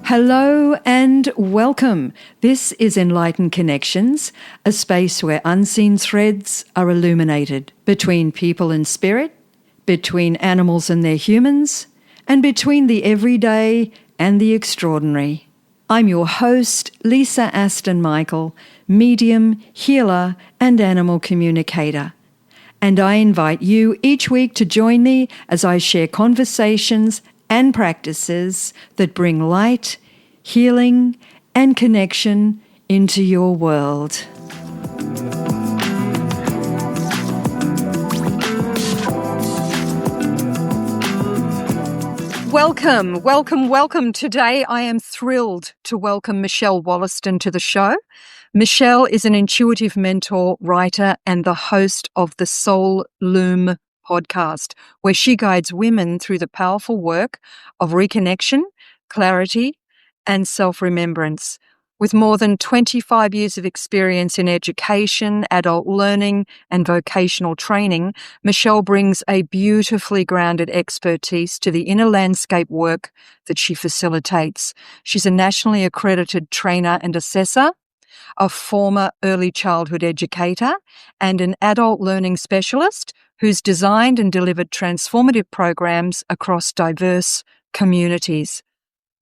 Hello and welcome. This is Enlightened Connections, a space where unseen threads are illuminated between people and spirit, between animals and their humans, and between the everyday and the extraordinary. I'm your host, Lisa Aston Michell, medium, healer, and animal communicator. And I invite you each week to join me as I share conversations and practices that bring light, healing, and connection into your world. Welcome. Today I am thrilled to welcome Michelle Wollaston to the show. Michelle is an intuitive mentor, writer, and the host of the Soul Loom podcast, where she guides women through the powerful work of reconnection, clarity, and self-remembrance. With more than 25 years of experience in education, adult learning, and vocational training, Michelle brings a beautifully grounded expertise to the inner landscape work that she facilitates. She's a nationally accredited trainer and assessor, a former early childhood educator, and an adult learning specialist who's designed and delivered transformative programs across diverse communities.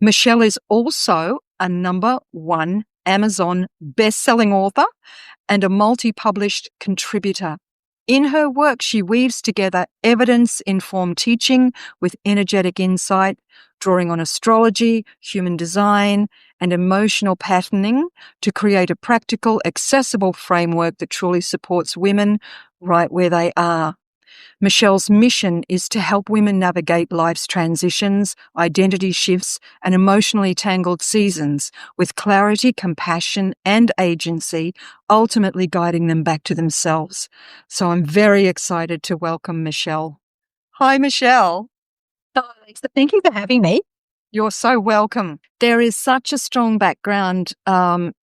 Michelle is also a #1 Amazon best-selling author and a multi-published contributor. In her work, she weaves together evidence-informed teaching with energetic insight, drawing on astrology, human design, and emotional patterning to create a practical, accessible framework that truly supports women right where they are. Michelle's mission is to help women navigate life's transitions, identity shifts, and emotionally tangled seasons with clarity, compassion, and agency, ultimately guiding them back to themselves. So I'm very excited to welcome Michelle. Hi, Michelle. Oh, Lisa, thank you for having me. You're so welcome. There is such a strong background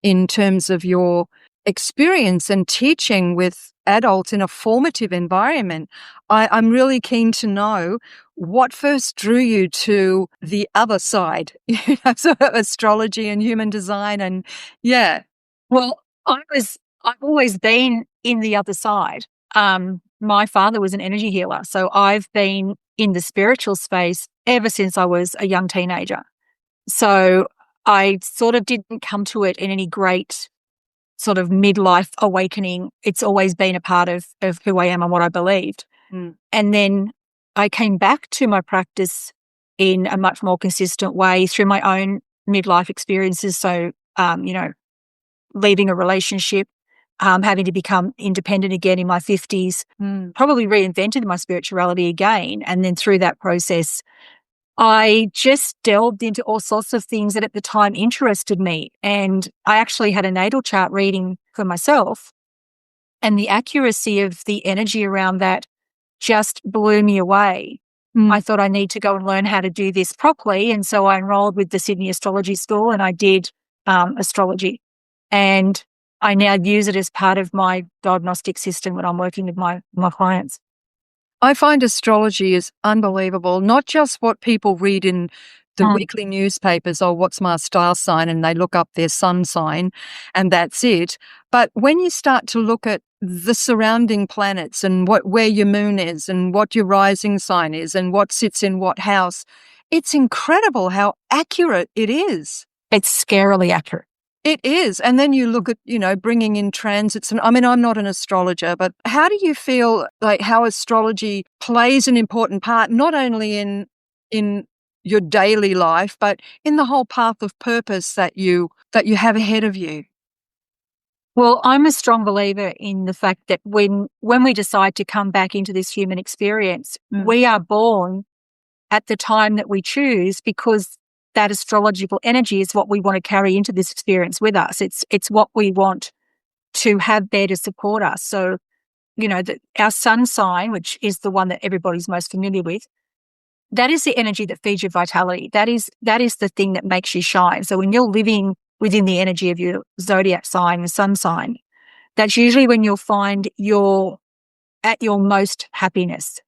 in terms of your experience and teaching with adults in a formative environment. I'm really keen to know what first drew you to the other side, so astrology and human design, and yeah. Well, I've always been in the other side. My father was an energy healer, so I've been in the spiritual space ever since I was a young teenager. So I sort of didn't come to it in any great sort of midlife awakening. It's always been a part of who I am and what I believed. And then I came back to my practice in a much more consistent way through my own midlife experiences. So, leaving a relationship, having to become independent again in my 50s, probably reinvented my spirituality again. And then through that process, I just delved into all sorts of things that at the time interested me. And I actually had a natal chart reading for myself, and the accuracy of the energy around that just blew me away. I thought I need to go and learn how to do this properly. And so I enrolled with the Sydney Astrology School and I did astrology. And I now use it as part of my diagnostic system when I'm working with my clients. I find astrology is unbelievable, not just what people read in the weekly newspapers, or what's my star sign, and they look up their sun sign and that's it. But when you start to look at the surrounding planets and where your moon is and what your rising sign is and what sits in what house, it's incredible how accurate it is. It's scarily accurate. It is. And then you look at, bringing in transits. And I mean, I'm not an astrologer, but how do you feel like how astrology plays an important part, not only in your daily life, but in the whole path of purpose that you have ahead of you? Well, I'm a strong believer in the fact that when we decide to come back into this human experience, we are born at the time that we choose, because that astrological energy is what we want to carry into this experience with us. It's what we want to have there to support us. So, our sun sign, which is the one that everybody's most familiar with, that is the energy that feeds your vitality. That is the thing that makes you shine. So when you're living within the energy of your zodiac sign, the sun sign, that's usually when you'll find you're at your most happiness.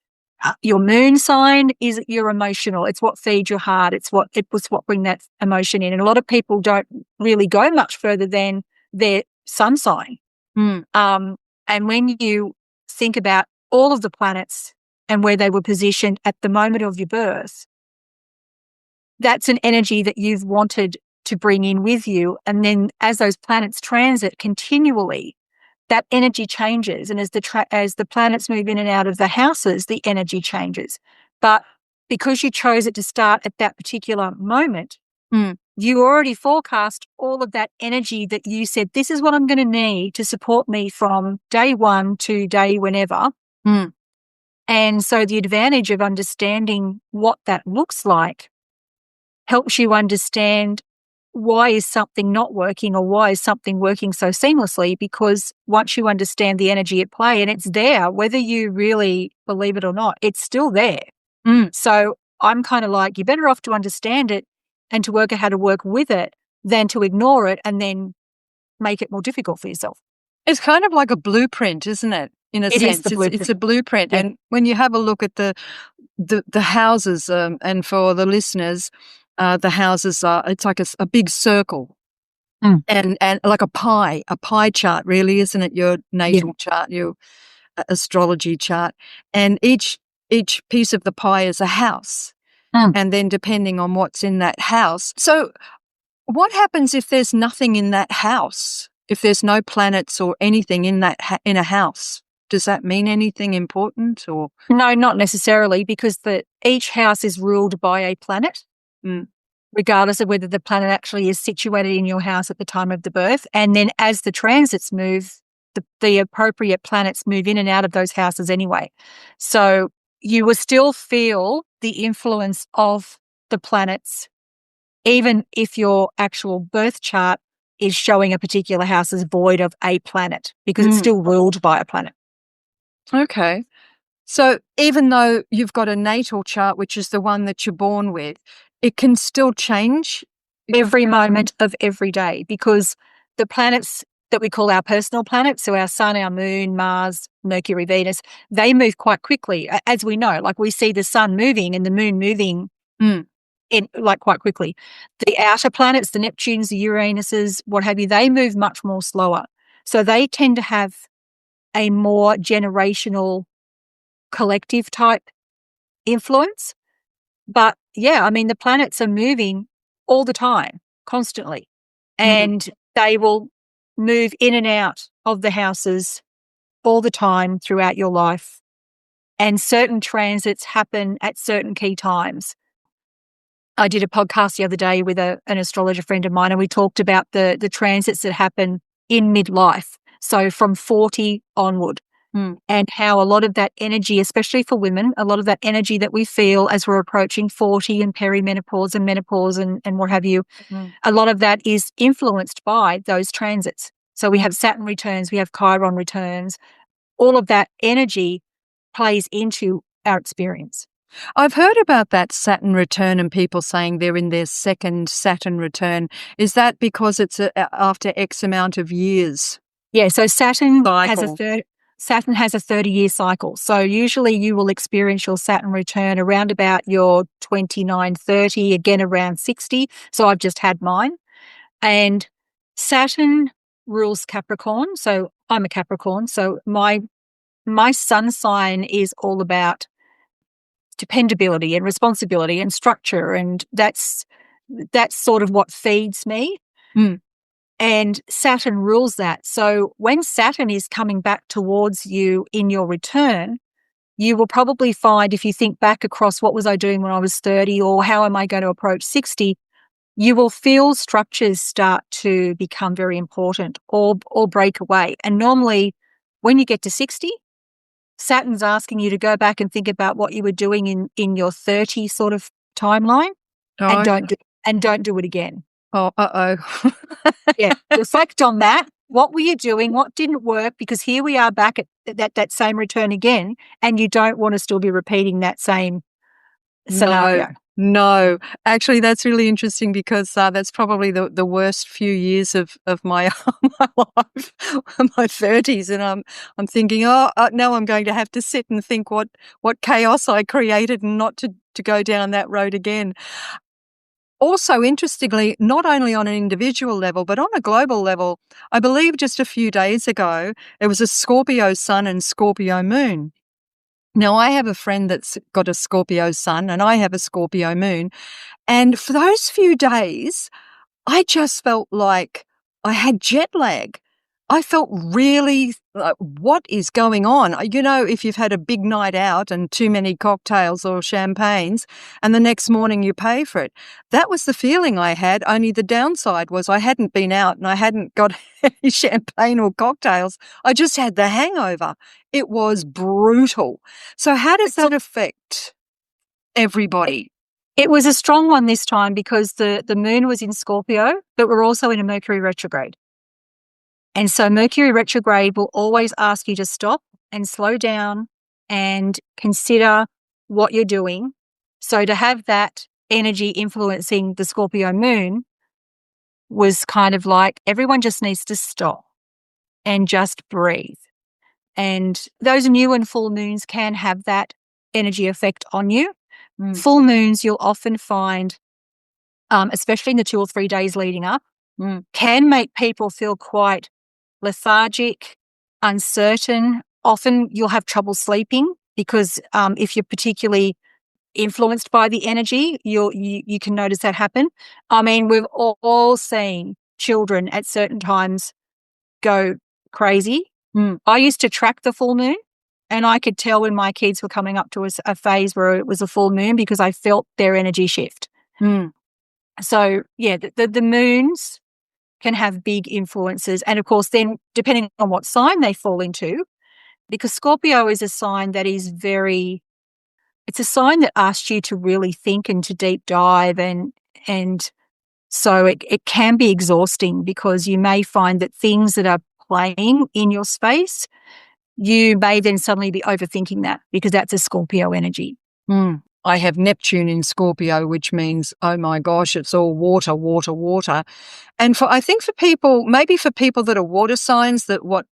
Your moon sign is your emotional. It's what feeds your heart. It was what bring that emotion in. And a lot of people don't really go much further than their sun sign. And when you think about all of the planets and where they were positioned at the moment of your birth, that's an energy that you've wanted to bring in with you. And then as those planets transit continually, that energy changes. And as the planets move in and out of the houses, the energy changes. But because you chose it to start at that particular moment, you already forecast all of that energy that you said, this is what I'm going to need to support me from day one to day whenever. And so the advantage of understanding what that looks like helps you understand why is something not working or why is something working so seamlessly, because once you understand the energy at play, and it's there, whether you really believe it or not, it's still there. So I'm kind of like, you're better off to understand it and to work out how to work with it than to ignore it and then make it more difficult for yourself. It's kind of like a blueprint, isn't it? In a sense, it's a blueprint. Yeah. And when you have a look at the houses, and for the listeners, the houses it's like a big circle, and like a pie chart, really, isn't it? Your natal chart, your astrology chart, and each piece of the pie is a house, and then depending on what's in that house. So, what happens if there's nothing in that house? If there's no planets or anything in that in a house? Does that mean anything important? Or no, not necessarily, because each house is ruled by a planet, regardless of whether the planet actually is situated in your house at the time of the birth. And then as the transits move, the appropriate planets move in and out of those houses anyway. So you will still feel the influence of the planets, even if your actual birth chart is showing a particular house as void of a planet, because it's still ruled by a planet. Okay. So even though you've got a natal chart, which is the one that you're born with, it can still change every moment of every day, because the planets that we call our personal planets, so our sun, our moon, Mars, Mercury, Venus, they move quite quickly, as we know. Like we see the sun moving and the moon moving in like quite quickly. The outer planets, the Neptunes, the Uranuses, what have you, they move much more slower. So they tend to have a more generational collective type influence. But yeah, I mean, the planets are moving all the time, constantly, and they will move in and out of the houses all the time throughout your life. And certain transits happen at certain key times. I did a podcast the other day with an astrologer friend of mine, and we talked about the transits that happen in midlife. So from 40 onward, and how a lot of that energy, especially for women, a lot of that energy that we feel as we're approaching 40 and perimenopause and menopause and what have you, a lot of that is influenced by those transits. So we have Saturn returns, we have Chiron returns. All of that energy plays into our experience. I've heard about that Saturn return and people saying they're in their second Saturn return. Is that because it's after X amount of years? Yeah, so Saturn has a 30-year cycle. So usually you will experience your Saturn return around about your 29, 30, again around 60. So I've just had mine. And Saturn rules Capricorn. So I'm a Capricorn. So my sun sign is all about dependability and responsibility and structure. And that's sort of what feeds me. And Saturn rules that. So when Saturn is coming back towards you in your return, you will probably find, if you think back across what was I doing when I was 30 or how am I going to approach 60, you will feel structures start to become very important or break away. And normally when you get to 60, Saturn's asking you to go back and think about what you were doing in your 30 sort of timeline and don't do it again. Oh, uh-oh. Yeah, reflect on that. What were you doing? What didn't work? Because here we are back at that same return again, and you don't want to still be repeating that same scenario. No, actually, that's really interesting because that's probably the worst few years of my my life, my 30s, and I'm thinking, oh, now I'm going to have to sit and think what chaos I created, and not to go down that road again. Also, interestingly, not only on an individual level, but on a global level, I believe just a few days ago, it was a Scorpio sun and Scorpio moon. Now, I have a friend that's got a Scorpio sun and I have a Scorpio moon. And for those few days, I just felt like I had jet lag. I felt really like, what is going on? You know, if you've had a big night out and too many cocktails or champagnes, and the next morning you pay for it. That was the feeling I had, only the downside was I hadn't been out and I hadn't got any champagne or cocktails. I just had the hangover. It was brutal. So how does that affect everybody? It was a strong one this time because the moon was in Scorpio, but we're also in a Mercury retrograde. And so Mercury retrograde will always ask you to stop and slow down and consider what you're doing. So to have that energy influencing the Scorpio moon was kind of like everyone just needs to stop and just breathe. And those new and full moons can have that energy effect on you. Full moons, you'll often find, especially in the 2 or 3 days leading up, can make people feel quite lethargic, uncertain. Often you'll have trouble sleeping because if you're particularly influenced by the energy, you can notice that happen. I mean, we've all seen children at certain times go crazy. I used to track the full moon, and I could tell when my kids were coming up to a phase where it was a full moon because I felt their energy shift. So, yeah, the moons can have big influences. And, of course, then depending on what sign they fall into, because Scorpio is a sign that is it's a sign that asks you to really think and to deep dive. And so it can be exhausting because you may find that things that are playing in your space, you may then suddenly be overthinking that because that's a Scorpio energy. I have Neptune in Scorpio, which means, oh my gosh, it's all water, water, water. And I think for people, maybe for people that are water signs, that what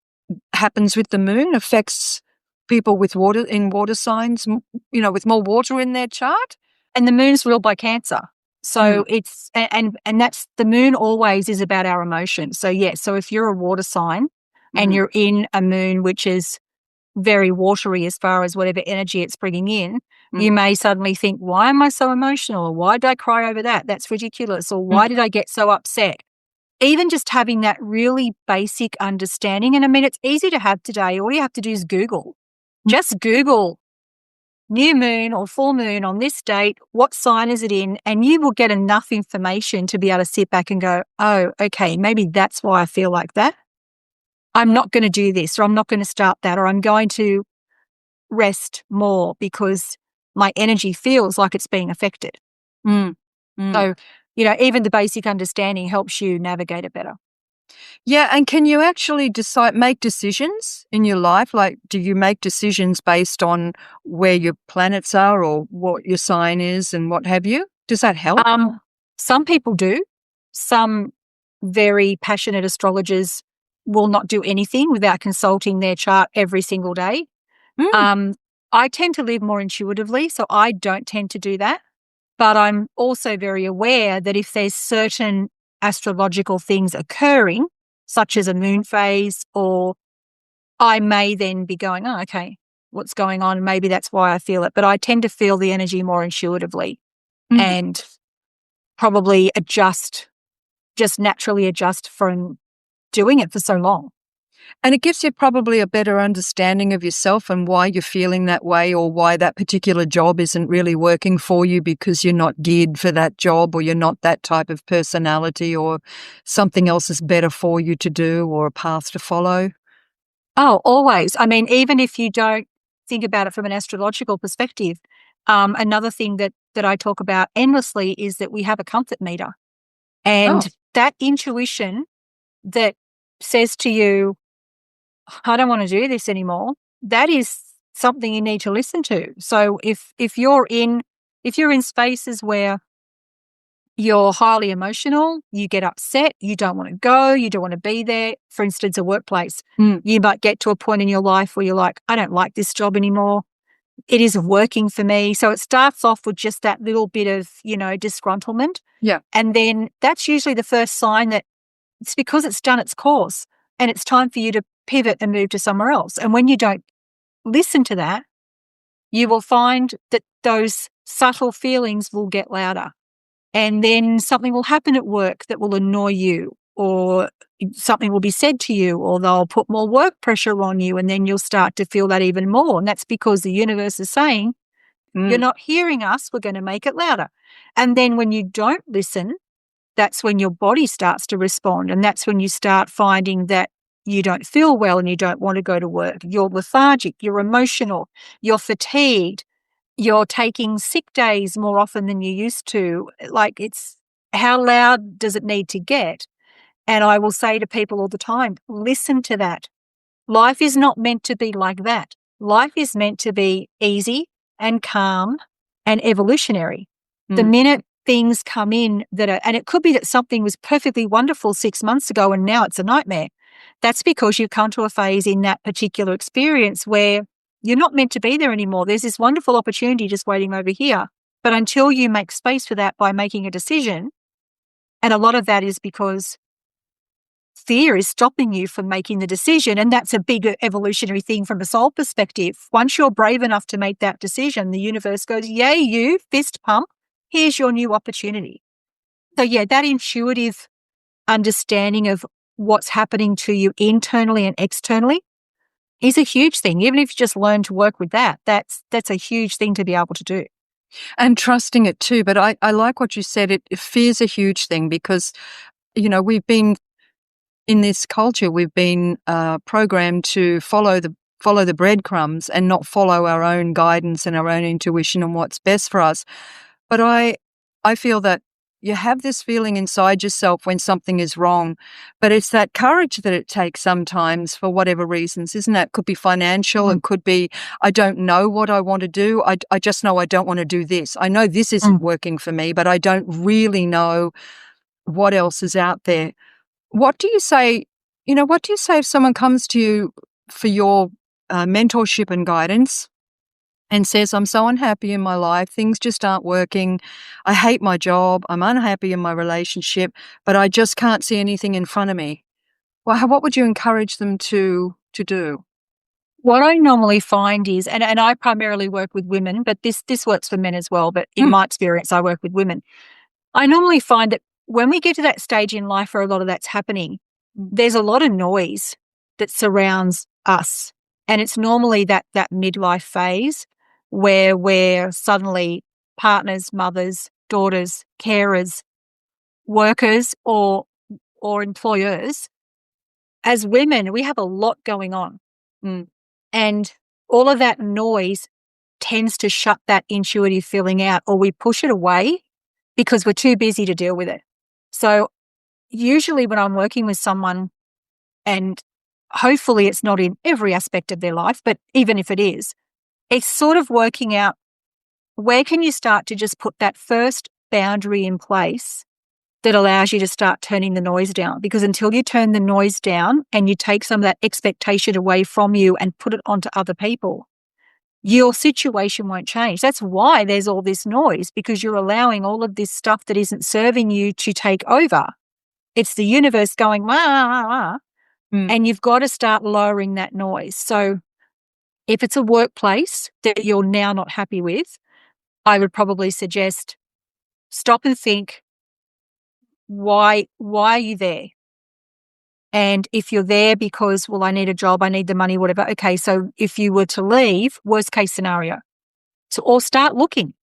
happens with the moon affects people with water signs, with more water in their chart. And the moon's ruled by Cancer. So it's, and that's, the moon always is about our emotions. So yeah, so if you're a water sign and you're in a moon which is very watery as far as whatever energy it's bringing in, you may suddenly think, why am I so emotional? Or why did I cry over that? That's ridiculous. Or why did I get so upset? Even just having that really basic understanding. And I mean, it's easy to have today. All you have to do is Google. Just Google new moon or full moon on this date, what sign is it in? And you will get enough information to be able to sit back and go, oh, okay, maybe that's why I feel like that. I'm not going to do this, or I'm not going to start that, or I'm going to rest more because my energy feels like it's being affected. So, even the basic understanding helps you navigate it better. Yeah, and can you actually make decisions in your life? Like, do you make decisions based on where your planets are or what your sign is and what have you? Does that help? Some people do. Some very passionate astrologers will not do anything without consulting their chart every single day. I tend to live more intuitively, so I don't tend to do that. But I'm also very aware that if there's certain astrological things occurring, such as a moon phase, or I may then be going, oh, okay, what's going on? Maybe that's why I feel it. But I tend to feel the energy more intuitively and probably just naturally adjust from doing it for so long. And it gives you probably a better understanding of yourself and why you're feeling that way, or why that particular job isn't really working for you because you're not geared for that job, or you're not that type of personality, or something else is better for you to do, or a path to follow. Oh, always. I mean, even if you don't think about it from an astrological perspective, another thing that I talk about endlessly is that we have a comfort meter. And that intuition that says to you, I don't want to do this anymore, that is something you need to listen to. So if you're in If you're in spaces where you're highly emotional, you get upset, you don't want to go, you don't want to be there, for instance, a workplace, you might get to a point in your life where you're like, I don't like this job anymore. It isn't working for me. So it starts off with just that little bit of, disgruntlement. Yeah. And then that's usually the first sign that it's because it's done its course and it's time for you to pivot and move to somewhere else. And when you don't listen to that, you will find that those subtle feelings will get louder. And then something will happen at work that will annoy you, or something will be said to you, or they'll put more work pressure on you, and then you'll start to feel that even more. And that's because the universe is saying, you're not hearing us, we're going to make it louder. And then when you don't listen, that's when your body starts to respond. And that's when you start finding that you don't feel well and you don't want to go to work. You're lethargic, you're emotional, you're fatigued, you're taking sick days more often than you used to. Like, it's how loud does it need to get? And I will say to people all the time, listen to that. Life is not meant to be like that. Life is meant to be easy and calm and evolutionary. The minute things come in that are, and it could be that something was perfectly wonderful 6 months ago and now it's a nightmare. That's because you've come to a phase in that particular experience where you're not meant to be there anymore. There's this wonderful opportunity just waiting over here. But until you make space for that by making a decision, and a lot of that is because fear is stopping you from making the decision, and that's a bigger evolutionary thing from a soul perspective. Once you're brave enough to make that decision, the universe goes, yay, you, fist pump, here's your new opportunity. So yeah, that intuitive understanding of what's happening to you internally and externally is a huge thing. Even if you just learn to work with that, that's a huge thing to be able to do. And trusting it too. But I like what you said. Fear's a huge thing because, we've been in this culture, we've been programmed to follow the breadcrumbs and not follow our own guidance and our own intuition and what's best for us. But I feel that you have this feeling inside yourself when something is wrong, but it's that courage that it takes sometimes for whatever reasons, isn't it? It could be financial. It could be, I don't know what I want to do. I just know I don't want to do this. I know this isn't working for me, but I don't really know what else is out there. What do you say, if someone comes to you for your mentorship and guidance and says, I'm so unhappy in my life, things just aren't working, I hate my job, I'm unhappy in my relationship, but I just can't see anything in front of me? Well, what would you encourage them to do? What I normally find is, and I primarily work with women, but this works for men as well, but in my experience, I work with women. I normally find that when we get to that stage in life where a lot of that's happening, there's a lot of noise that surrounds us. And it's normally that midlife phase where we're suddenly partners, mothers, daughters, carers, workers, or employers. As women, we have a lot going on. And all of that noise tends to shut that intuitive feeling out, or we push it away because we're too busy to deal with it. So usually when I'm working with someone, and hopefully it's not in every aspect of their life, but even if it is, it's sort of working out where can you start to just put that first boundary in place that allows you to start turning the noise down. Because until you turn the noise down and you take some of that expectation away from you and put it onto other people, your situation won't change. That's why there's all this noise, because you're allowing all of this stuff that isn't serving you to take over. It's the universe going, wah, wah, wah, and you've got to start lowering that noise. So if it's a workplace that you're now not happy with, I would probably suggest stop and think, why are you there? And if you're there because, well, I need a job, I need the money, whatever. Okay, so if you were to leave, worst case scenario. Or start looking.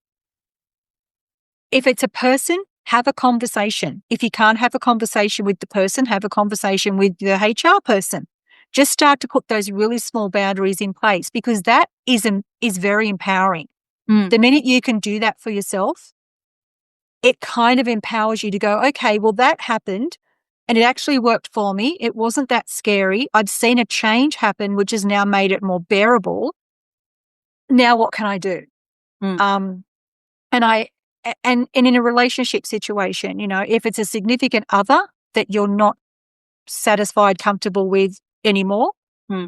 If it's a person, have a conversation. If you can't have a conversation with the person, have a conversation with the HR person. Just start to put those really small boundaries in place, because that is very empowering. The minute you can do that for yourself, it kind of empowers you to go, okay, well, that happened and it actually worked for me. It wasn't that scary. I've seen a change happen, which has now made it more bearable. Now what can I do? And in a relationship situation, if it's a significant other that you're not satisfied, comfortable with anymore,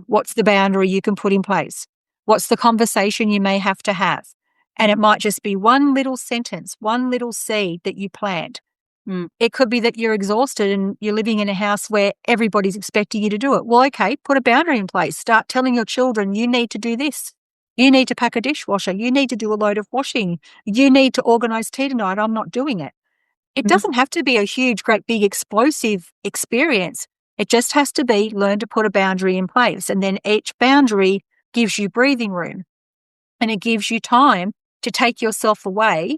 what's the boundary you can put in place? What's the conversation you may have to have? And it might just be one little sentence, one little seed that you plant. It could be that you're exhausted and you're living in a house where everybody's expecting you to do it. Well, okay, put a boundary in place. Start telling your children, you need to do this. You need to pack a dishwasher. You need to do a load of washing. You need to organise tea tonight. I'm not doing it. It doesn't have to be a huge, great, big, explosive experience. It just has to be learn to put a boundary in place. And then each boundary gives you breathing room and it gives you time to take yourself away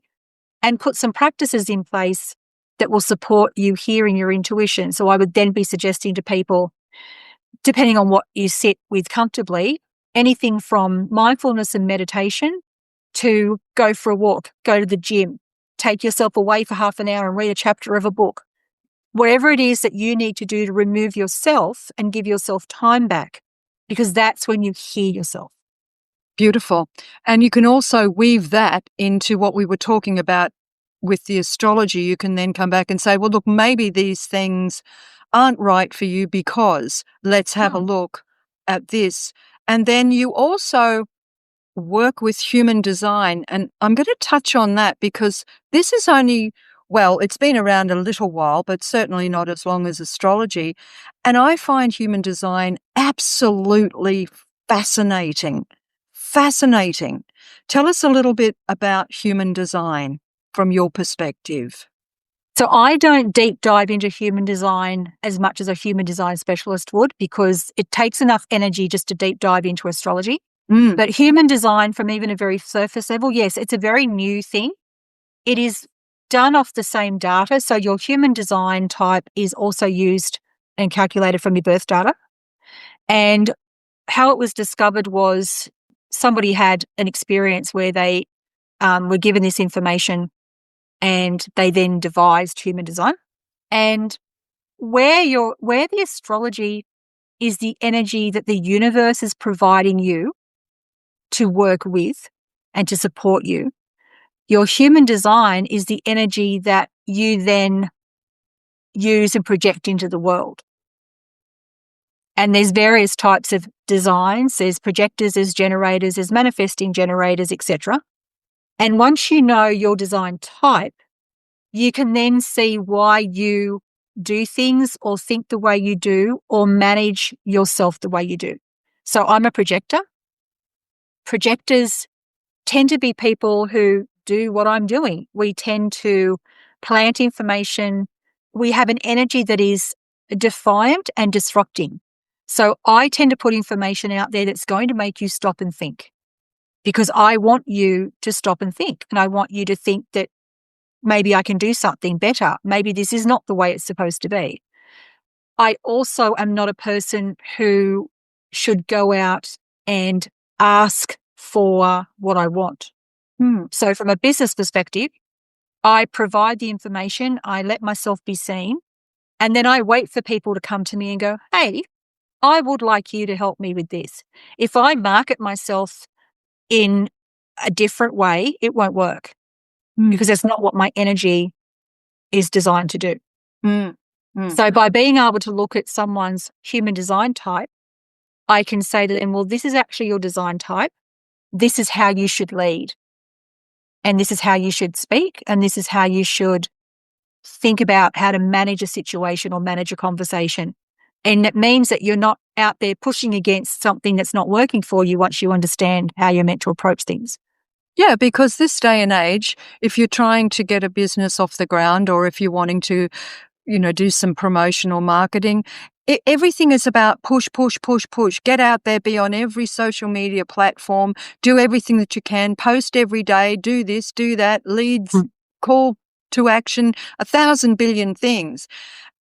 and put some practices in place that will support you hearing your intuition. So I would then be suggesting to people, depending on what you sit with comfortably, anything from mindfulness and meditation to go for a walk, go to the gym, take yourself away for half an hour and read a chapter of a book. Whatever it is that you need to do to remove yourself and give yourself time back, because that's when you hear yourself. Beautiful. And you can also weave that into what we were talking about with the astrology. You can then come back and say, well, look, maybe these things aren't right for you because let's have a look at this. And then you also work with human design. And I'm going to touch on that because this is only, well, it's been around a little while, but certainly not as long as astrology. And I find human design absolutely fascinating. Fascinating. Tell us a little bit about human design from your perspective. So I don't deep dive into human design as much as a human design specialist would, because it takes enough energy just to deep dive into astrology. But human design from even a very surface level, yes, it's a very new thing. It is done off the same data. So your human design type is also used and calculated from your birth data. And how it was discovered was somebody had an experience where they were given this information and they then devised human design. And where the astrology is the energy that the universe is providing you to work with and to support you, your human design is the energy that you then use and project into the world. And there's various types of designs. There's projectors, there's generators, there's manifesting generators, etc. And once you know your design type, you can then see why you do things or think the way you do or manage yourself the way you do. So I'm a projector. Projectors tend to be people who do what I'm doing. We tend to plant information. We have an energy that is defiant and disrupting. So I tend to put information out there that's going to make you stop and think, because I want you to stop and think, and I want you to think that maybe I can do something better. Maybe this is not the way it's supposed to be. I also am not a person who should go out and ask for what I want. So from a business perspective, I provide the information, I let myself be seen, and then I wait for people to come to me and go, hey, I would like you to help me with this. If I market myself in a different way, it won't work because that's not what my energy is designed to do. So by being able to look at someone's human design type, I can say to them, well, this is actually your design type. This is how you should lead. And this is how you should speak. And this is how you should think about how to manage a situation or manage a conversation. And it means that you're not out there pushing against something that's not working for you once you understand how you're meant to approach things. Yeah, because this day and age, if you're trying to get a business off the ground or if you're wanting to, do some promotional marketing, everything is about push, push, push, push. Get out there, be on every social media platform, do everything that you can, post every day, do this, do that, leads, call to action, 1,000 billion things.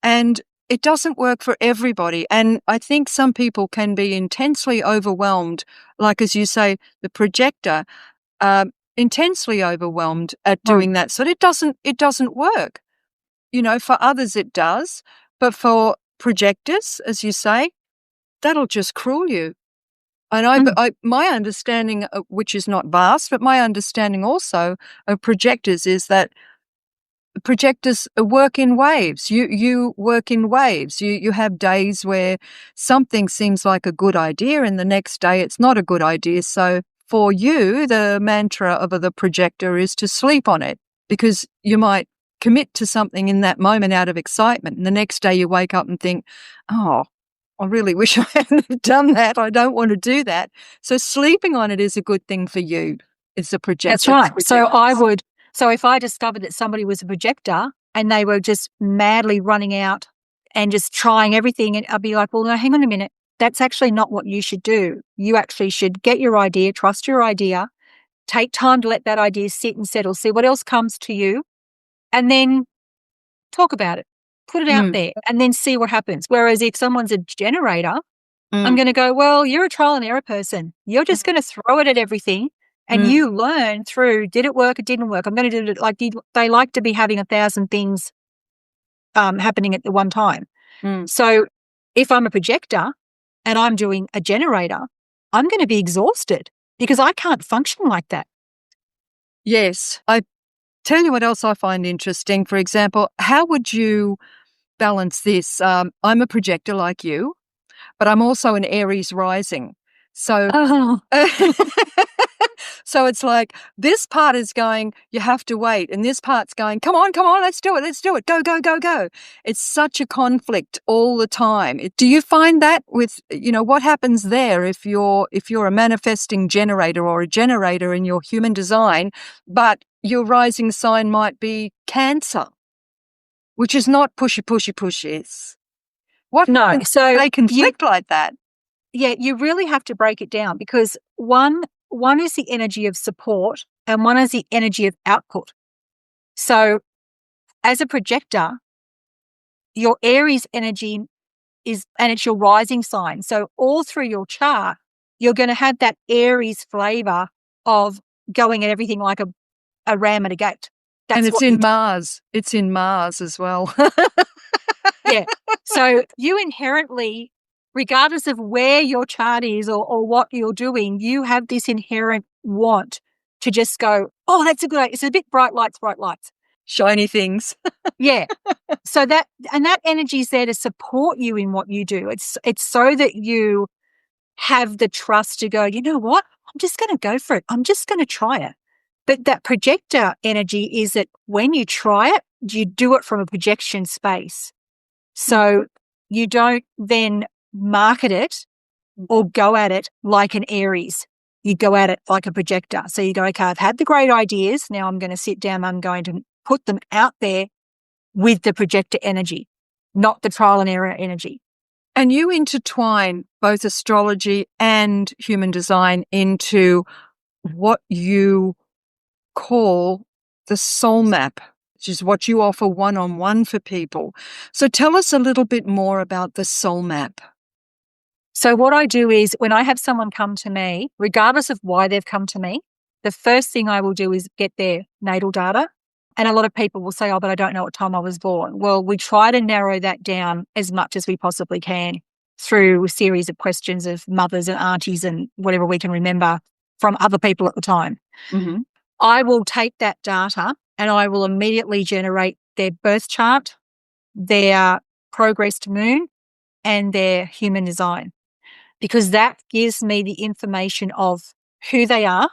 And it doesn't work for everybody. And I think some people can be intensely overwhelmed, like as you say, the projector, intensely overwhelmed at doing that. So it doesn't work. For others it does, but for projectors, as you say, that'll just cruel you. And my understanding, which is not vast, but my understanding also of projectors is that projectors work in waves. You work in waves. You have days where something seems like a good idea, and the next day it's not a good idea. So for you, the mantra of the projector is to sleep on it, because you might commit to something in that moment out of excitement, and the next day you wake up and think, oh, I really wish I hadn't have done that. I don't want to do that. So sleeping on it is a good thing for you. It's a projector. That's right. So if I discovered that somebody was a projector and they were just madly running out and just trying everything, and I'd be like, well, no, hang on a minute. That's actually not what you should do. You actually should get your idea, trust your idea, take time to let that idea sit and settle, see what else comes to you, and then talk about it. Put it out there and then see what happens. Whereas if someone's a generator, I'm going to go, well, you're a trial and error person. You're just going to throw it at everything and you learn through, did it work? It didn't work. I'm going to do it like they like to be having 1,000 things happening at the one time. So if I'm a projector and I'm doing a generator, I'm going to be exhausted because I can't function like that. Yes. I tell you what else I find interesting. For example, how would you balance this? I'm a projector like you, but I'm also an Aries rising. So, so it's like this part is going, you have to wait. And this part's going, come on, let's do it. Go, go, go, go. It's such a conflict all the time. Do you find that with, what happens there if you're a manifesting generator or a generator in your human design, but your rising sign might be Cancer, which is not pushy. What? No. So they conflict like that. Yeah, you really have to break it down because one is the energy of support and one is the energy of output. So as a projector, your Aries energy and it's your rising sign. So all through your chart, you're going to have that Aries flavor of going at everything like a ram at a gate. And it's in Mars. It's in Mars as well. Yeah. So you inherently, regardless of where your chart is or what you're doing, you have this inherent want to just go, oh, that's a good idea. It's a bit bright lights. Shiny things. Yeah. So that energy is there to support you in what you do. It's so that you have the trust to go, you know what? I'm just going to go for it. I'm just going to try it. But that projector energy is that when you try it, you do it from a projection space. So you don't then market it or go at it like an Aries. You go at it like a projector. So you go, okay, I've had the great ideas. Now I'm going to sit down. I'm going to put them out there with the projector energy, not the trial and error energy. And you intertwine both astrology and human design into what you call the soul map, which is what you offer one-on-one for people. So tell us a little bit more about the soul map. So what I do is when I have someone come to me, regardless of why they've come to me, the first thing I will do is get their natal data. And a lot of people will say, oh, but I don't know what time I was born. Well, we try to narrow that down as much as we possibly can through a series of questions of mothers and aunties and whatever we can remember from other people at the time. Mm-hmm. I will take that data and I will immediately generate their birth chart, their progressed moon, and their human design, because that gives me the information of who they are,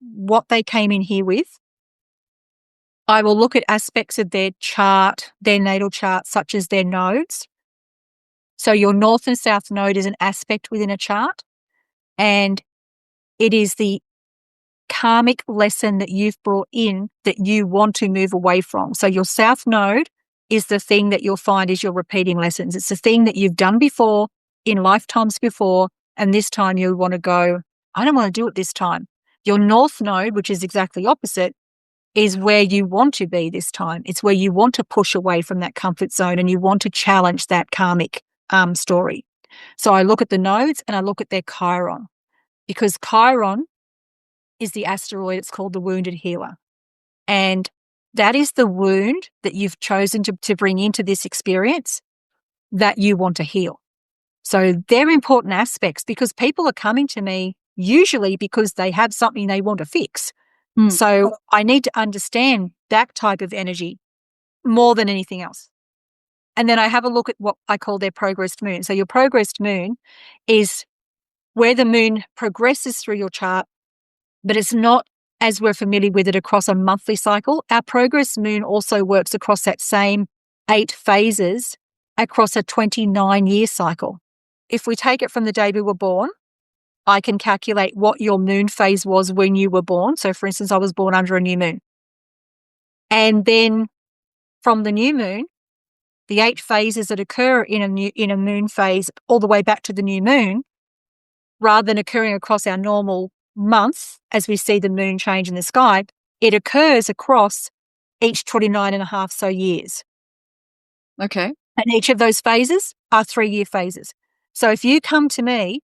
what they came in here with. I will look at aspects of their chart, their natal chart, such as their nodes. So your north and south node is an aspect within a chart, and it is the karmic lesson that you've brought in that you want to move away from. So your south node is the thing that you'll find is your repeating lessons. It's the thing that you've done before, in lifetimes before, and this time you want to go, I don't want to do it this time. Your north node, which is exactly opposite, is where you want to be this time. It's where you want to push away from that comfort zone and you want to challenge that karmic story. So I look at the nodes and I look at their Chiron, because Chiron is the asteroid. It's called the wounded healer. And that is the wound that you've chosen to bring into this experience that you want to heal. So they're important aspects because people are coming to me usually because they have something they want to fix. So I need to understand that type of energy more than anything else. And then I have a look at what I call their progressed moon. So your progressed moon is where the moon progresses through your chart, but it's not as we're familiar with it across a monthly cycle. Our progress moon also works across that same 8 phases across a 29-year cycle. If we take it from the day we were born, I can calculate what your moon phase was when you were born. So, for instance, I was born under a new moon. And then from the new moon, the 8 phases that occur in a moon phase all the way back to the new moon, rather than occurring across our normal months as we see the moon change in the sky, it occurs across each 29 and a half so years. Okay. And each of those phases are 3-year phases. So if you come to me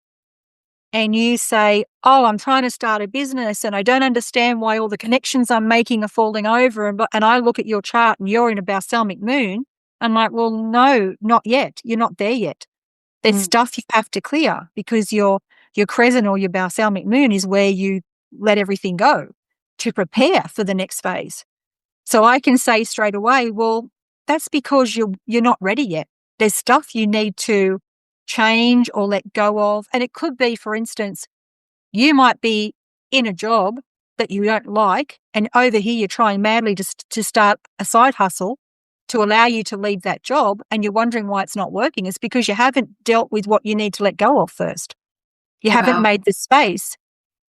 and you say, oh, I'm trying to start a business and I don't understand why all the connections I'm making are falling over, and I look at your chart and you're in a balsamic moon, I'm like, well, no, not yet. You're not there yet. There's stuff you have to clear because your crescent or your balsamic moon is where you let everything go to prepare for the next phase. So I can say straight away, well, that's because you're not ready yet. There's stuff you need to change or let go of. And it could be, for instance, you might be in a job that you don't like, and over here you're trying madly to start a side hustle to allow you to leave that job, and you're wondering why it's not working. It's because you haven't dealt with what you need to let go of first. You haven't made the space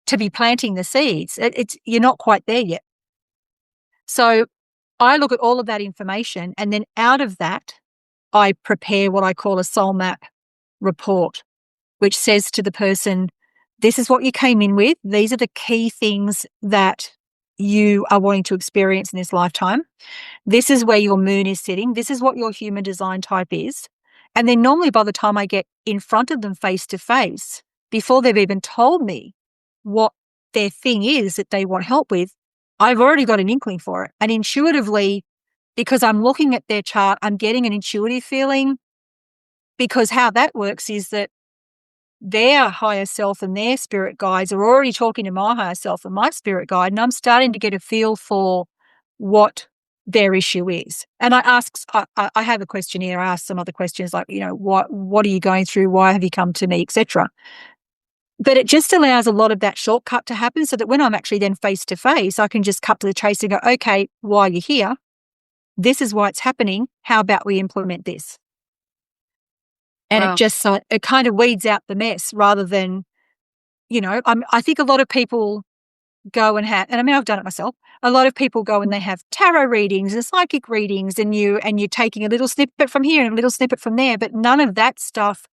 to be planting the seeds. You're not quite there yet. So I look at all of that information, and then out of that, I prepare what I call a soul map report, which says to the person, this is what you came in with. These are the key things that you are wanting to experience in this lifetime. This is where your moon is sitting. This is what your human design type is. And then normally by the time I get in front of them face to face, before they've even told me what their thing is that they want help with, I've already got an inkling for it. And intuitively, because I'm looking at their chart, I'm getting an intuitive feeling, because how that works is that their higher self and their spirit guides are already talking to my higher self and my spirit guide, and I'm starting to get a feel for what their issue is. And I have a questionnaire. I ask some other questions like, what are you going through? Why have you come to me, etc. But it just allows a lot of that shortcut to happen so that when I'm actually then face to face, I can just cut to the chase and go, okay, while you're here, this is why it's happening. How about we implement this? And it kind of weeds out the mess rather than, I think a lot of people go and have, and I mean, I've done it myself. A lot of people go and they have tarot readings and psychic readings, and you're taking a little snippet from here and a little snippet from there, but none of that stuff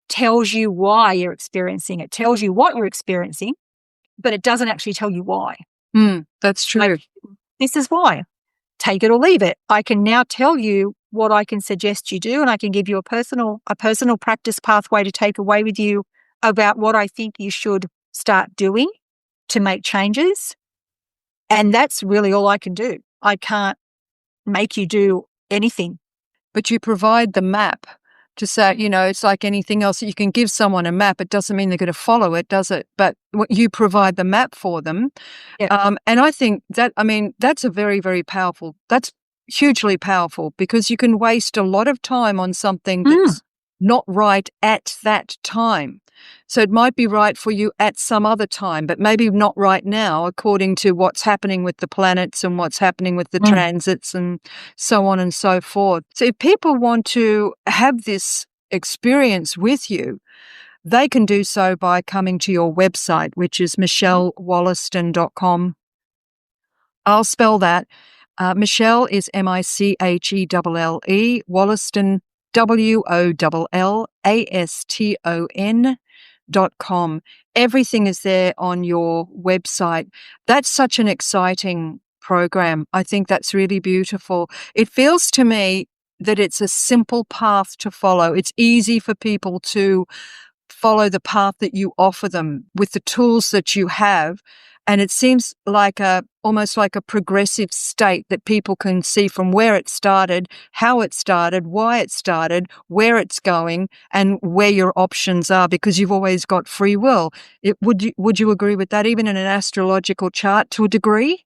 tells you why you're experiencing it. It tells you what you're experiencing, but it doesn't actually tell you why. That's true. Like, this is why. Take it or leave it. I can now tell you what I can suggest you do, and I can give you a personal practice pathway to take away with you about what I think you should start doing to make changes. And that's really all I can do. I can't make you do anything. But you provide the map to say, it's like anything else. You can give someone a map. It doesn't mean they're going to follow it, does it? But you provide the map for them. Yeah. And I think that's a very, very powerful, that's hugely powerful, because you can waste a lot of time on something that's not right at that time. So it might be right for you at some other time, but maybe not right now, according to what's happening with the planets and what's happening with the transits and so on and so forth. So if people want to have this experience with you, they can do so by coming to your website, which is michellewollaston.com. I'll spell that. Michelle is Michelle, Wollaston, WOLLASTON.com. Everything is there on your website. That's such an exciting program. I think that's really beautiful. It feels to me that it's a simple path to follow. It's easy for people to follow the path that you offer them with the tools that you have. And it seems like almost like a progressive state that people can see from where it started, how it started, why it started, where it's going, and where your options are, because you've always got free will. Would you agree with that, even in an astrological chart to a degree?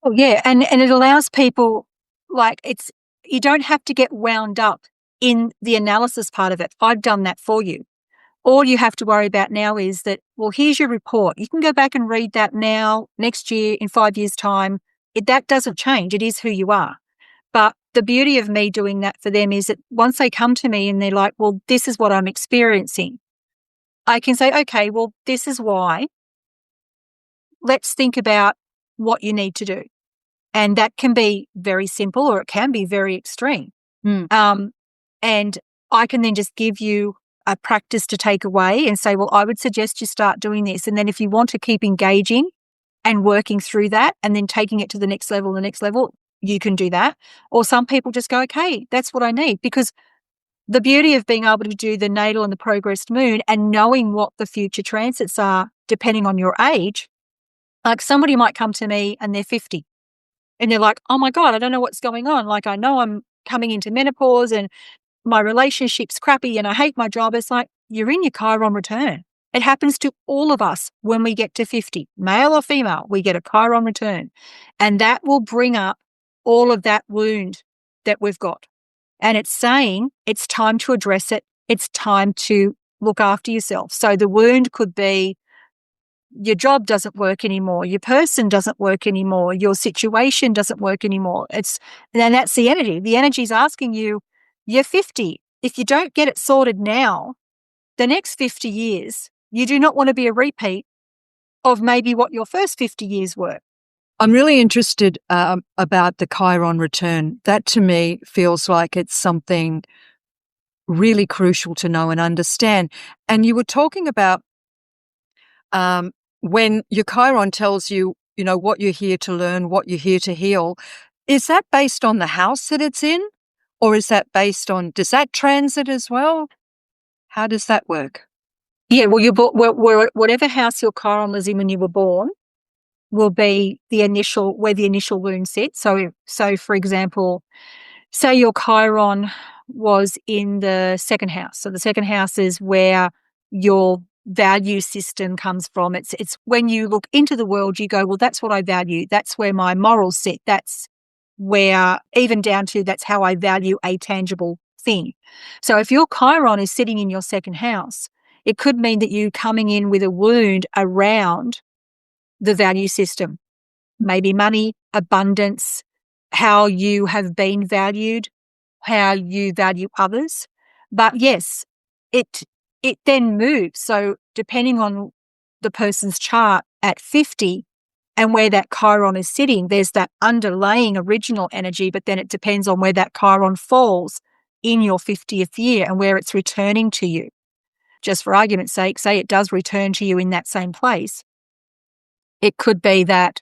Oh, yeah. And it allows people, you don't have to get wound up in the analysis part of it. I've done that for you. All you have to worry about now is that, well, here's your report. You can go back and read that now, next year, in 5 years' time. That doesn't change. It is who you are. But the beauty of me doing that for them is that once they come to me and they're like, well, this is what I'm experiencing, I can say, okay, well, this is why. Let's think about what you need to do. And that can be very simple or it can be very extreme. And I can then just give you a practice to take away and say, well, I would suggest you start doing this. And then if you want to keep engaging and working through that and then taking it to the next level, you can do that. Or some people just go, okay, that's what I need. Because the beauty of being able to do the natal and the progressed moon and knowing what the future transits are, depending on your age, like somebody might come to me and they're 50 and they're like, oh my God, I don't know what's going on. Like, I know I'm coming into menopause and my relationship's crappy and I hate my job. It's like, you're in your Chiron return. It happens to all of us when we get to 50, male or female, we get a Chiron return. And that will bring up all of that wound that we've got. And it's saying it's time to address it. It's time to look after yourself. So the wound could be your job doesn't work anymore, your person doesn't work anymore, your situation doesn't work anymore. And that's the energy. The energy is asking you, you're 50. If you don't get it sorted now, the next 50 years, you do not want to be a repeat of maybe what your first 50 years were. I'm really interested about the Chiron return. That to me feels like it's something really crucial to know and understand. And you were talking about when your Chiron tells you, you know, what you're here to learn, what you're here to heal. Is that based on the house that it's in? Or is that based on, does that transit as well? How does that work? Yeah, well, whatever house your Chiron was in when you were born will be where the initial wound sits. So for example, say your Chiron was in the second house. So the second house is where your value system comes from. It's when you look into the world, you go, well, that's what I value. That's where my morals sit. That's where, even down to, that's how I value a tangible thing. So if your Chiron is sitting in your second house, it could mean that you coming in with a wound around the value system, maybe money, abundance, how you have been valued, how you value others. But yes, it then moves. So depending on the person's chart at 50 and where that Chiron is sitting, there's that underlying original energy, but then it depends on where that Chiron falls in your 50th year and where it's returning to you. Just for argument's sake, say it does return to you in that same place. It could be that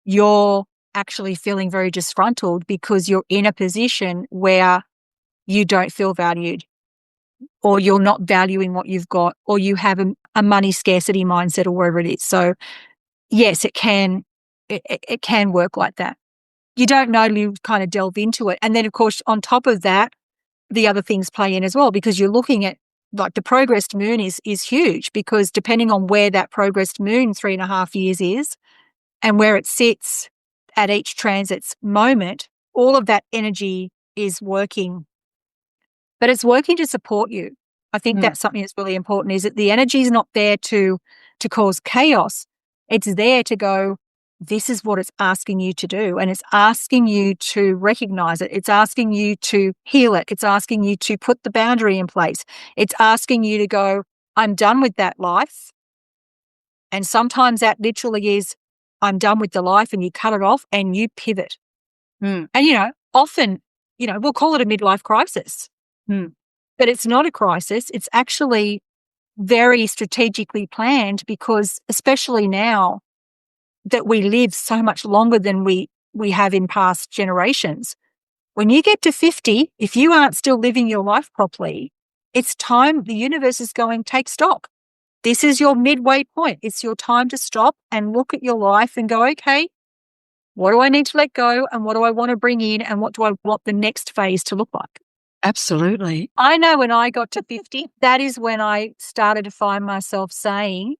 you're actually feeling very disgruntled because you're in a position where you don't feel valued, or you're not valuing what you've got, or you have a money scarcity mindset, or wherever it is. So yes, it can work like that. You don't know till you kind of delve into it. And then, of course, on top of that, the other things play in as well, because you're looking at, like, the progressed moon is huge, because depending on where that progressed moon 3.5 years is and where it sits at each transit's moment, all of that energy is working. But it's working to support you. I think that's something that's really important, is that the energy is not there to cause chaos. It's there to go, this is what it's asking you to do. And it's asking you to recognize it. It's asking you to heal it. It's asking you to put the boundary in place. It's asking you to go, I'm done with that life. And sometimes that literally is, I'm done with the life, and you cut it off and you pivot. And, often, we'll call it a midlife crisis. But it's not a crisis. It's actually very strategically planned, because especially now that we live so much longer than we have in past generations, when you get to 50, if you aren't still living your life properly, it's time the universe is going, take stock. This is your midway point. It's your time to stop and look at your life and go, okay, what do I need to let go and what do I want to bring in and what do I want the next phase to look like? Absolutely. I know when I got to 50, that is when I started to find myself saying,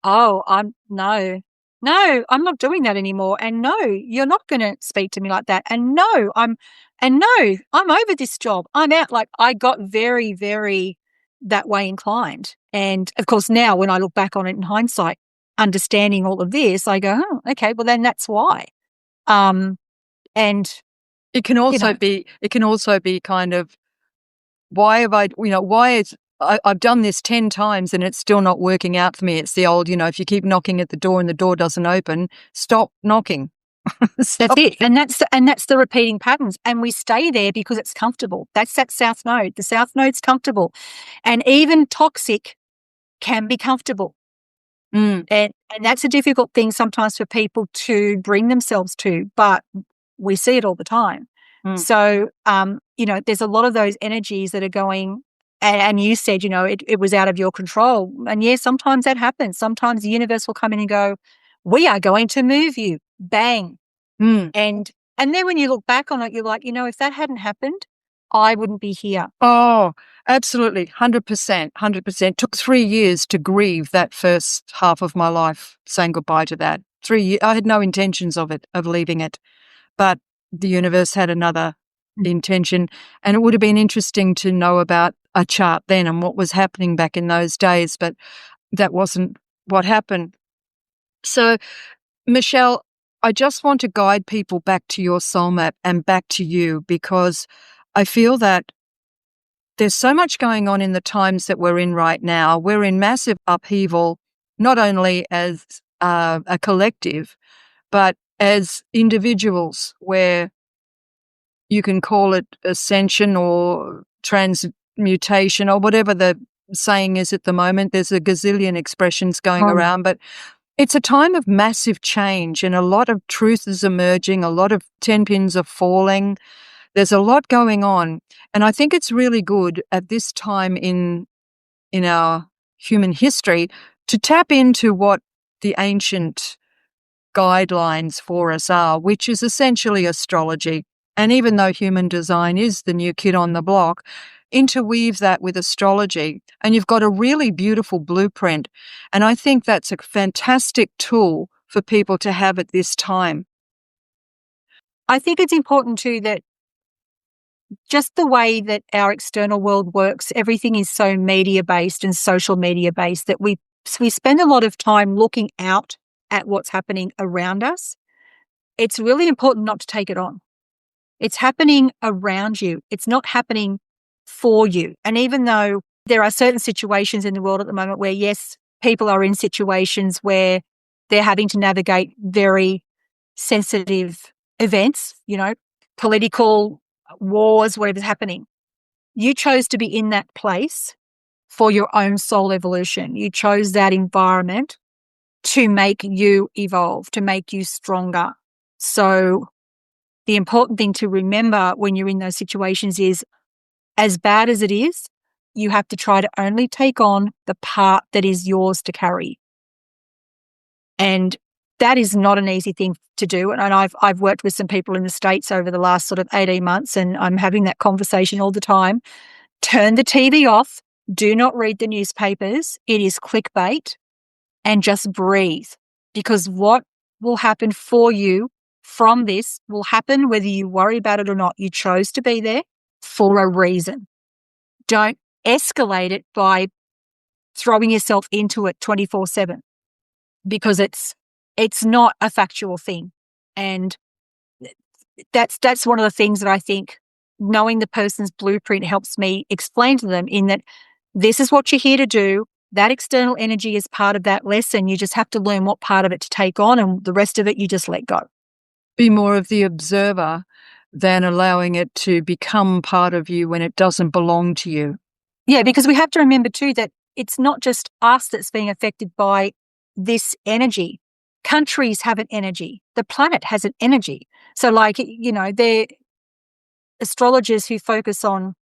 oh, I'm not doing that anymore. And no, you're not going to speak to me like that. And no, I'm over this job. I'm out. Like I got very, very that way inclined. And of course, now when I look back on it in hindsight, understanding all of this, I go, oh, okay, well then that's why. And it can also be kind of, why have I've done this 10 times and it's still not working out for me. It's the old, if you keep knocking at the door and the door doesn't open, stop knocking. That's it. And that's the repeating patterns. And we stay there because it's comfortable. That's that south node. The south node's comfortable. And even toxic can be comfortable. And that's a difficult thing sometimes for people to bring themselves to, but we see it all the time. So, there's a lot of those energies that are going, and you said, it was out of your control. And yeah, sometimes that happens. Sometimes the universe will come in and go, we are going to move you. Bang. And then when you look back on it, you're like, if that hadn't happened, I wouldn't be here. Oh, absolutely. 100%. 100%. Took 3 years to grieve that first half of my life, saying goodbye to that. 3 years. I had no intentions of leaving it, but the universe had another intention. And it would have been interesting to know about a chart then and what was happening back in those days, but that wasn't what happened. So, Michelle, I just want to guide people back to your soul map and back to you, because I feel that there's so much going on in the times that we're in right now. We're in massive upheaval, not only as a collective, but as individuals, where you can call it ascension or transmutation or whatever the saying is at the moment. There's a gazillion expressions going around, but it's a time of massive change and a lot of truth is emerging, a lot of 10 pins are falling. There's a lot going on. And I think it's really good at this time in our human history to tap into what the ancient guidelines for us are, which is essentially astrology. And even though human design is the new kid on the block, interweave that with astrology, and you've got a really beautiful blueprint. And I think that's a fantastic tool for people to have at this time. I think it's important too that just the way that our external world works, everything is so media-based and social media-based that we spend a lot of time looking out at what's happening around us. It's really important not to take it on. It's happening around you. It's not happening for you. And even though there are certain situations in the world at the moment where, yes, people are in situations where they're having to navigate very sensitive events, political wars, whatever's happening. You chose to be in that place for your own soul evolution. You chose that environment to make you evolve, to make you stronger. So the important thing to remember when you're in those situations is, as bad as it is, you have to try to only take on the part that is yours to carry. And that is not an easy thing to do. And I've worked with some people in the States over the last sort of 18 months, and I'm having that conversation all the time. Turn the TV off. Do not read the newspapers. It is clickbait. And just breathe. Because what will happen for you from this will happen whether you worry about it or not. You chose to be there for a reason. Don't escalate it by throwing yourself into it 24/7, because it's not a factual thing. And that's one of the things that I think knowing the person's blueprint helps me explain to them, in that this is what you're here to do. That external energy is part of that lesson. You just have to learn what part of it to take on, and the rest of it you just let go. Be more of the observer than allowing it to become part of you when it doesn't belong to you. Yeah, because we have to remember too that it's not just us that's being affected by this energy. Countries have an energy. The planet has an energy. So they're astrologers who focus on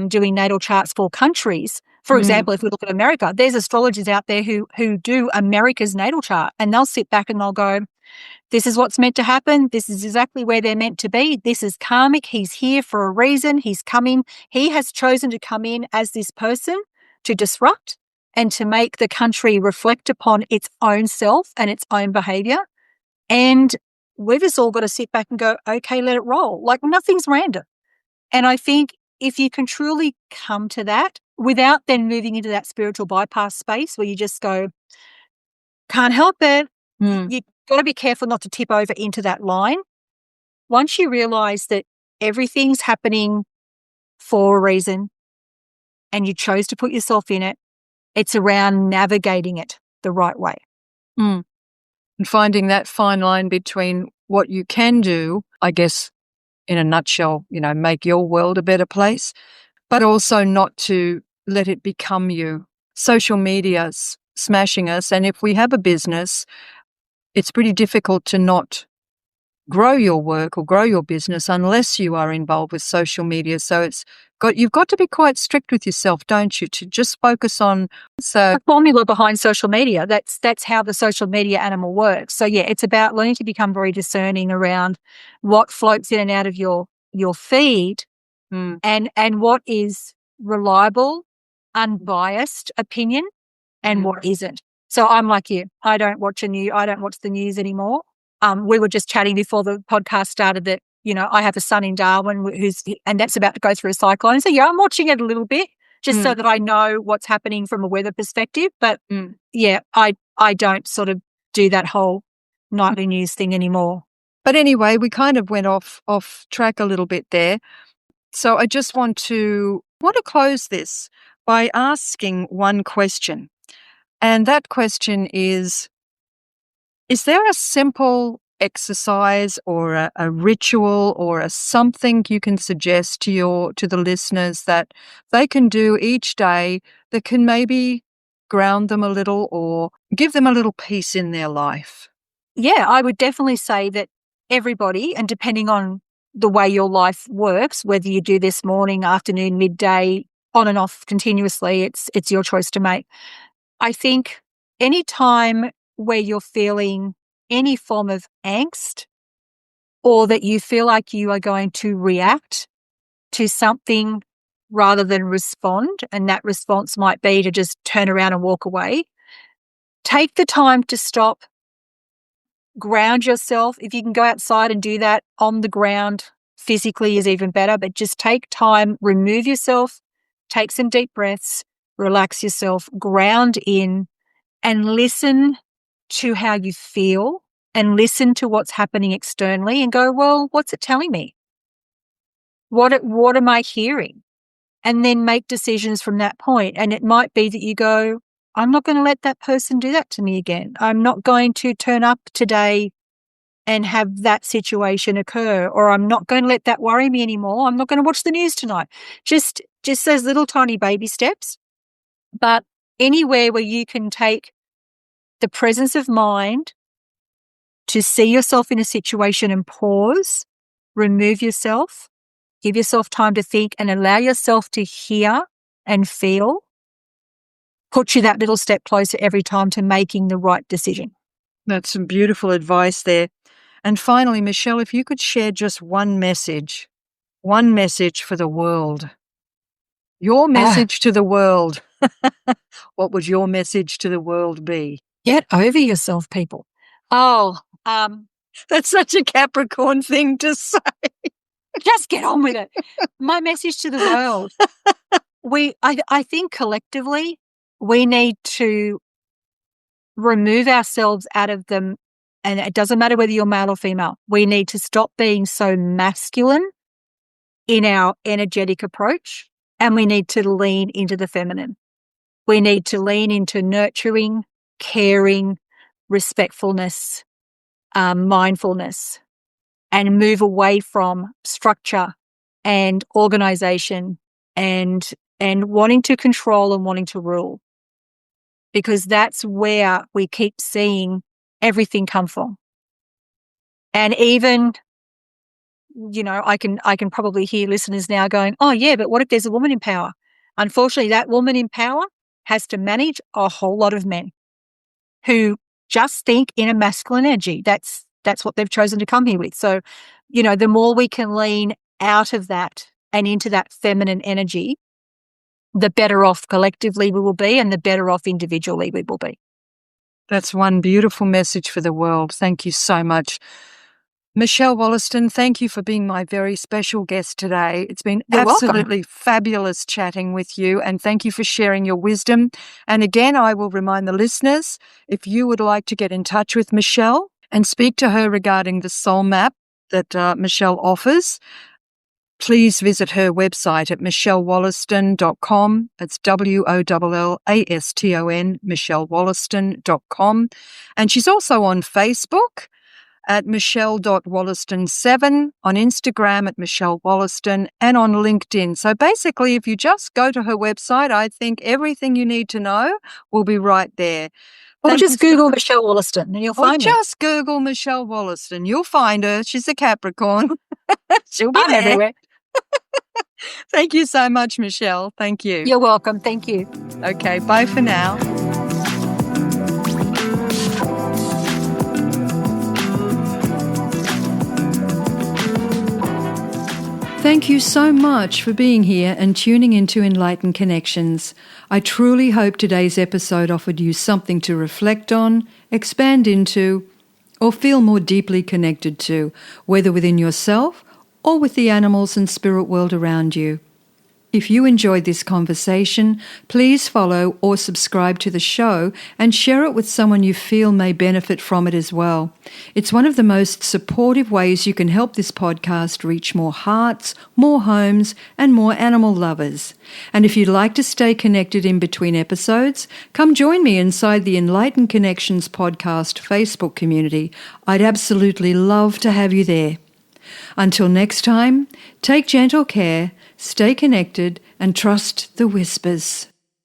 doing natal charts for countries For example, if we look at America, there's astrologers out there who do America's natal chart, and they'll sit back and they'll go, this is what's meant to happen. This is exactly where they're meant to be. This is karmic. He's here for a reason. He's coming. He has chosen to come in as this person to disrupt and to make the country reflect upon its own self and its own behavior. And we've just all got to sit back and go, okay, let it roll. Like, nothing's random. And I think if you can truly come to that without then moving into that spiritual bypass space where you just go, can't help it. You've got to be careful not to tip over into that line. Once you realize that everything's happening for a reason and you chose to put yourself in it, it's around navigating it the right way. And finding that fine line between what you can do, I guess, in a nutshell, make your world a better place, but also not to let it become you. Social media's smashing us. And if we have a business, it's pretty difficult to not grow your work or grow your business unless you are involved with social media. So you've got to be quite strict with yourself, don't you, to just focus on the formula behind social media. That's how the social media animal works. So yeah, it's about learning to become very discerning around what floats in and out of your feed and what is reliable, unbiased opinion and what isn't. So I'm like you. I don't watch the news anymore. We were just chatting before the podcast started that, I have a son in Darwin and that's about to go through a cyclone. So yeah, I'm watching it a little bit just so that I know what's happening from a weather perspective. But yeah, I don't sort of do that whole nightly news thing anymore. But anyway, we kind of went off track a little bit there. So I just want to close this by asking one question. And that question is there a simple exercise or a ritual or a something you can suggest to the listeners that they can do each day that can maybe ground them a little or give them a little peace in their life? Yeah, I would definitely say that everybody, and depending on the way your life works, whether you do this morning, afternoon, midday, on and off continuously, it's your choice to make. I think any time where you're feeling any form of angst or that you feel like you are going to react to something rather than respond, and that response might be to just turn around and walk away, take the time to stop, ground yourself. If you can go outside and do that on the ground physically is even better, but just take time, remove yourself, take some deep breaths, relax yourself, ground in, and listen to how you feel and listen to what's happening externally and go, well, what's it telling me? What am I hearing? And then make decisions from that point. And it might be that you go, I'm not going to let that person do that to me again. I'm not going to turn up today and have that situation occur, or I'm not going to let that worry me anymore. I'm not going to watch the news tonight. Just those little tiny baby steps. But anywhere where you can take the presence of mind to see yourself in a situation and pause, remove yourself, give yourself time to think and allow yourself to hear and feel, puts you that little step closer every time to making the right decision. That's some beautiful advice there. And finally, Michelle, if you could share just one message for the world, your message to the world, what would your message to the world be? Get over yourself, people. Oh, that's such a Capricorn thing to say. Just get on with it. My message to the world. I think collectively we need to remove ourselves out of them. And it doesn't matter whether you're male or female. We need to stop being so masculine in our energetic approach, and we need to lean into the feminine. We need to lean into nurturing, caring, respectfulness, mindfulness, and move away from structure and organization and wanting to control and wanting to rule, because that's where we keep seeing everything come from. And even, I can probably hear listeners now going, oh yeah, but what if there's a woman in power? Unfortunately, that woman in power has to manage a whole lot of men who just think in a masculine energy. That's what they've chosen to come here with. So, the more we can lean out of that and into that feminine energy, the better off collectively we will be and the better off individually we will be. That's one beautiful message for the world. Thank you so much. Michelle Wollaston, thank you for being my very special guest today. It's been absolutely fabulous chatting with you, and thank you for sharing your wisdom. And again, I will remind the listeners, if you would like to get in touch with Michelle and speak to her regarding the soul map that Michelle offers, please visit her website at michellewollaston.com. It's WOLLASTON, michellewollaston.com. And she's also on Facebook at michelle.wollaston7, on Instagram at Michelle Wollaston, and on LinkedIn. So basically, if you just go to her website, I think everything you need to know will be right there. Or just Google Michelle Wollaston and you'll find her. Just Google Michelle Wollaston. You'll find her. She's a Capricorn. She'll be there. Everywhere. Thank you so much, Michelle. Thank you. You're welcome. Thank you. Okay, bye for now. Thank you so much for being here and tuning into Enlightened Connections. I truly hope today's episode offered you something to reflect on, expand into, or feel more deeply connected to, whether within yourself or with the animals and spirit world around you. If you enjoyed this conversation, please follow or subscribe to the show and share it with someone you feel may benefit from it as well. It's one of the most supportive ways you can help this podcast reach more hearts, more homes, and more animal lovers. And if you'd like to stay connected in between episodes, come join me inside the Enlightened Connections podcast Facebook community. I'd absolutely love to have you there. Until next time, take gentle care, stay connected, and trust the whispers.